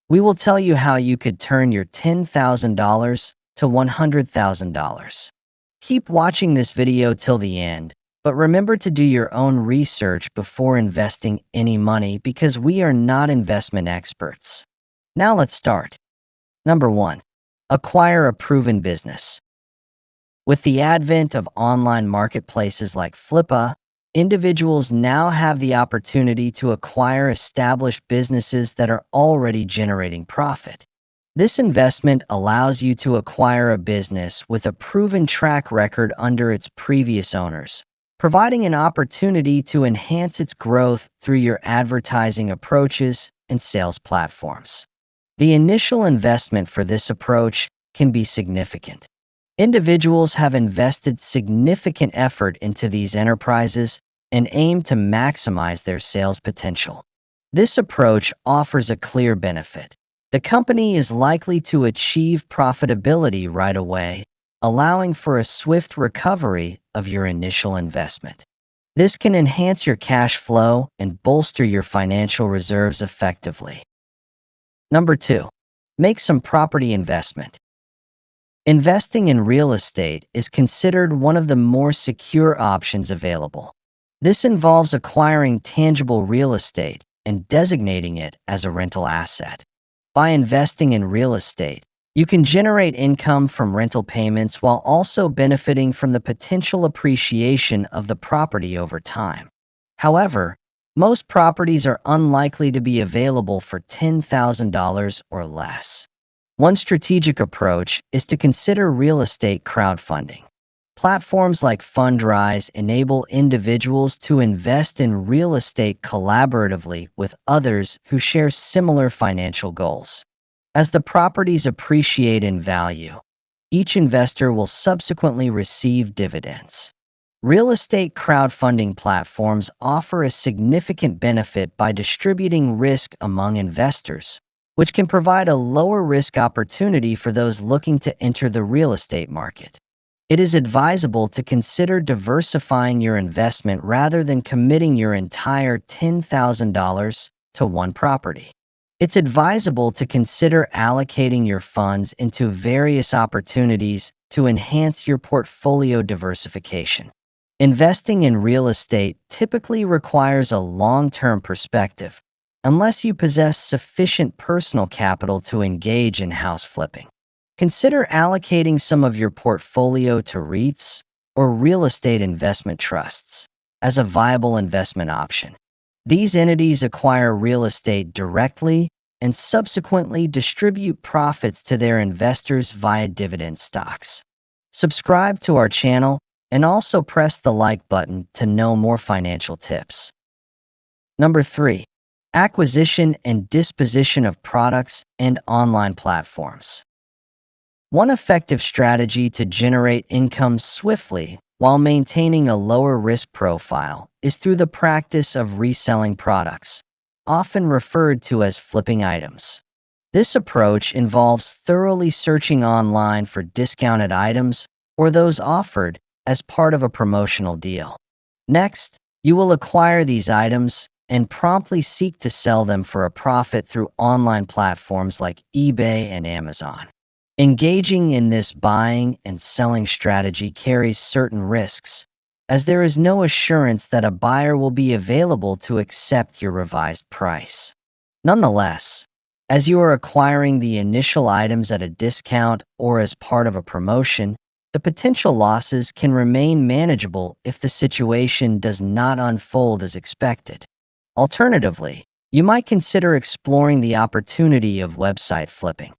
We will tell you how you could turn your $10,000 to $100,000. Keep watching this video till the end, but remember to do your own research before investing any money because we are not investment experts. Now let's start. Number 1. Acquire a proven business. With the advent of online marketplaces like Flippa, individuals now have the opportunity to acquire established businesses that are already generating profit. This investment allows you to acquire a business with a proven track record under its previous owners, providing an opportunity to enhance its growth through your advertising approaches and sales platforms. The initial investment for this approach can be significant. Individuals have invested significant effort into these enterprises and aim to maximize their sales potential. This approach offers a clear benefit. The company is likely to achieve profitability right away, allowing for a swift recovery of your initial investment. This can enhance your cash flow and bolster your financial reserves effectively. Number 2. Make some property investment. Investing in real estate is considered one of the more secure options available. This involves acquiring tangible real estate and designating it as a rental asset. By investing in real estate, you can generate income from rental payments while also benefiting from the potential appreciation of the property over time. However, most properties are unlikely to be available for $10,000 or less. One strategic approach is to consider real estate crowdfunding. Platforms like Fundrise enable individuals to invest in real estate collaboratively with others who share similar financial goals. As the properties appreciate in value, each investor will subsequently receive dividends. Real estate crowdfunding platforms offer a significant benefit by distributing risk among investors, which can provide a lower risk opportunity for those looking to enter the real estate market. It is advisable to consider diversifying your investment rather than committing your entire $10,000 to one property. It's advisable to consider allocating your funds into various opportunities to enhance your portfolio diversification. Investing in real estate typically requires a long-term perspective, unless you possess sufficient personal capital to engage in house flipping. Consider allocating some of your portfolio to REITs or real estate investment trusts as a viable investment option. These entities acquire real estate directly and subsequently distribute profits to their investors via dividend stocks. Subscribe to our channel and also press the like button to know more financial tips. Number 3. Acquisition and disposition of products and online platforms. One effective strategy to generate income swiftly while maintaining a lower risk profile is through the practice of reselling products, often referred to as flipping items. This approach involves thoroughly searching online for discounted items or those offered as part of a promotional deal. Next, you will acquire these items and promptly seek to sell them for a profit through online platforms like eBay and Amazon. Engaging in this buying and selling strategy carries certain risks, as there is no assurance that a buyer will be available to accept your revised price. Nonetheless, as you are acquiring the initial items at a discount or as part of a promotion, the potential losses can remain manageable if the situation does not unfold as expected. Alternatively, you might consider exploring the opportunity of website flipping.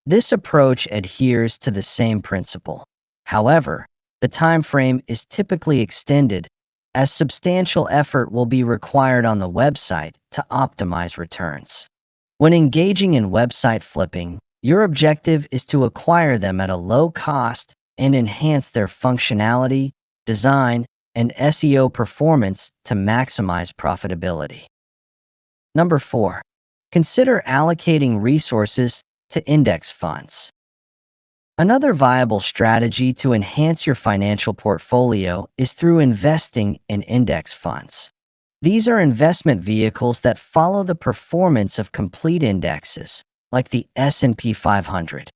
This approach adheres to the same principle. However, the time frame is typically extended, as substantial effort will be required on the website to optimize returns. When engaging in website flipping, your objective is to acquire them at a low cost and enhance their functionality, design, and SEO performance to maximize profitability. Number 4. Consider allocating resources to index funds. Another viable strategy to enhance your financial portfolio is through investing in index funds. These are investment vehicles that follow the performance of complete indexes, like the S&P 500.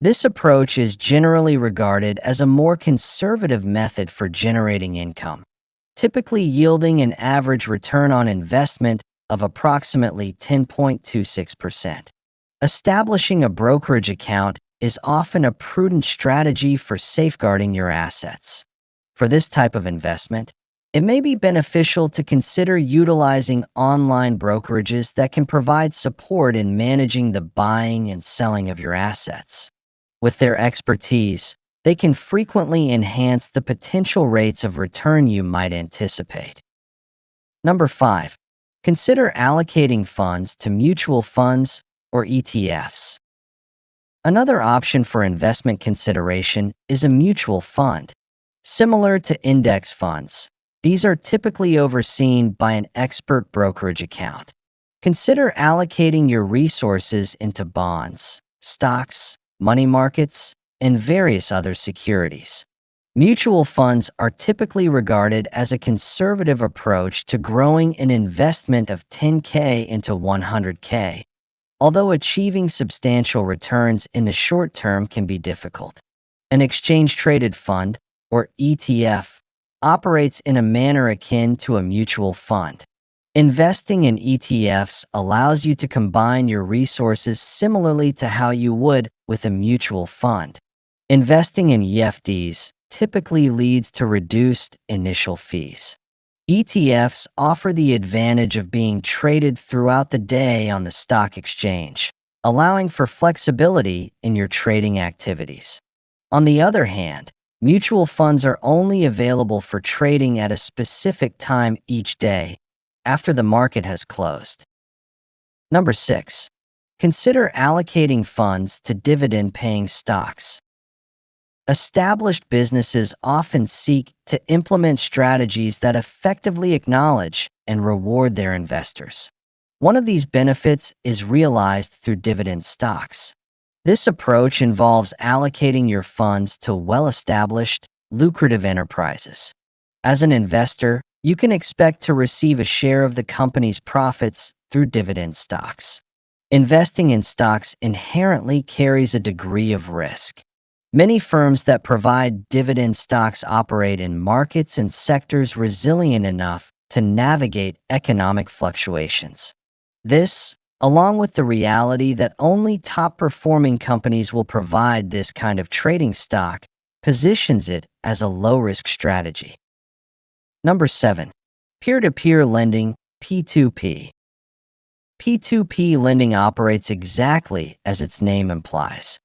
This approach is generally regarded as a more conservative method for generating income, typically yielding an average return on investment of approximately 10.26%. Establishing a brokerage account is often a prudent strategy for safeguarding your assets. For this type of investment, it may be beneficial to consider utilizing online brokerages that can provide support in managing the buying and selling of your assets. With their expertise, they can frequently enhance the potential rates of return you might anticipate. Number 5. Consider allocating funds to mutual funds or ETFs. Another option for investment consideration is a mutual fund. Similar to index funds, these are typically overseen by an expert brokerage account. Consider allocating your resources into bonds, stocks, money markets, and various other securities. Mutual funds are typically regarded as a conservative approach to growing an investment of 10K into 100K, although achieving substantial returns in the short term can be difficult. An exchange-traded fund, or ETF, operates in a manner akin to a mutual fund. Investing in ETFs allows you to combine your resources similarly to how you would with a mutual fund. Investing in EFDs typically leads to reduced initial fees. ETFs offer the advantage of being traded throughout the day on the stock exchange, allowing for flexibility in your trading activities. On the other hand, mutual funds are only available for trading at a specific time each day, after the market has closed. Number 6. Consider allocating funds to dividend-paying stocks. Established businesses often seek to implement strategies that effectively acknowledge and reward their investors. One of these benefits is realized through dividend stocks. This approach involves allocating your funds to well-established, lucrative enterprises. As an investor, you can expect to receive a share of the company's profits through dividend stocks. Investing in stocks inherently carries a degree of risk. Many firms that provide dividend stocks operate in markets and sectors resilient enough to navigate economic fluctuations. This, along with the reality that only top-performing companies will provide this kind of trading stock, positions it as a low-risk strategy. Number 7. Peer-to-peer lending, P2P. P2P lending operates exactly as its name implies.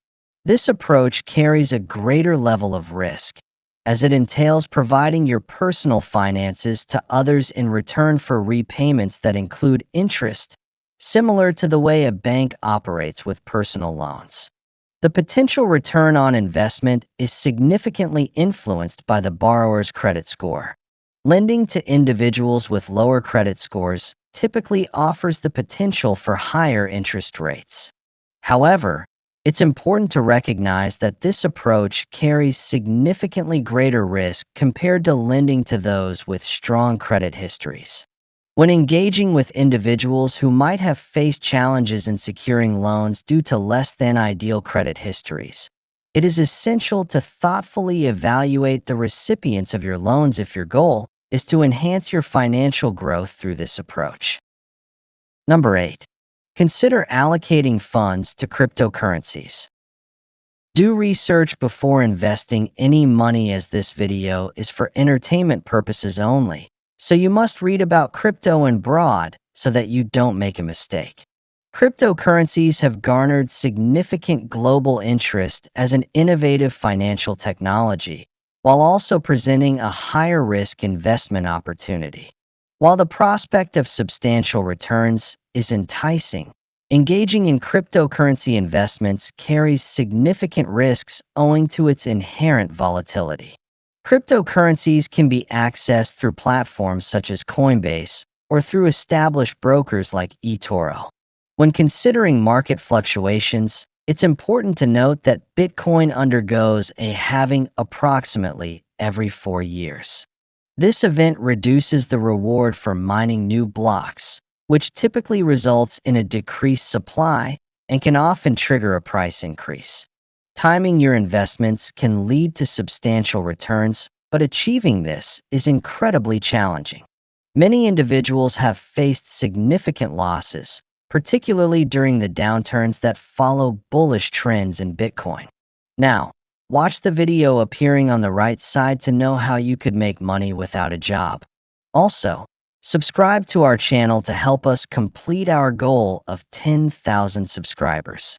This approach carries a greater level of risk, as it entails providing your personal finances to others in return for repayments that include interest, similar to the way a bank operates with personal loans. The potential return on investment is significantly influenced by the borrower's credit score. Lending to individuals with lower credit scores typically offers the potential for higher interest rates. However, it's important to recognize that this approach carries significantly greater risk compared to lending to those with strong credit histories. When engaging with individuals who might have faced challenges in securing loans due to less than ideal credit histories, it is essential to thoughtfully evaluate the recipients of your loans if your goal is to enhance your financial growth through this approach. Number 8. Consider allocating funds to cryptocurrencies. Do research before investing any money, as this video is for entertainment purposes only, so you must read about crypto and broad so that you don't make a mistake. Cryptocurrencies have garnered significant global interest as an innovative financial technology, while also presenting a higher risk investment opportunity. While the prospect of substantial returns is enticing, engaging in cryptocurrency investments carries significant risks owing to its inherent volatility. Cryptocurrencies can be accessed through platforms such as Coinbase or through established brokers like eToro. When considering market fluctuations, it's important to note that Bitcoin undergoes a halving approximately every 4 years. This event reduces the reward for mining new blocks, which typically results in a decreased supply and can often trigger a price increase. Timing your investments can lead to substantial returns, but achieving this is incredibly challenging. Many individuals have faced significant losses, particularly during the downturns that follow bullish trends in Bitcoin. Now, watch the video appearing on the right side to know how you could make money without a job. Also, subscribe to our channel to help us complete our goal of 10,000 subscribers.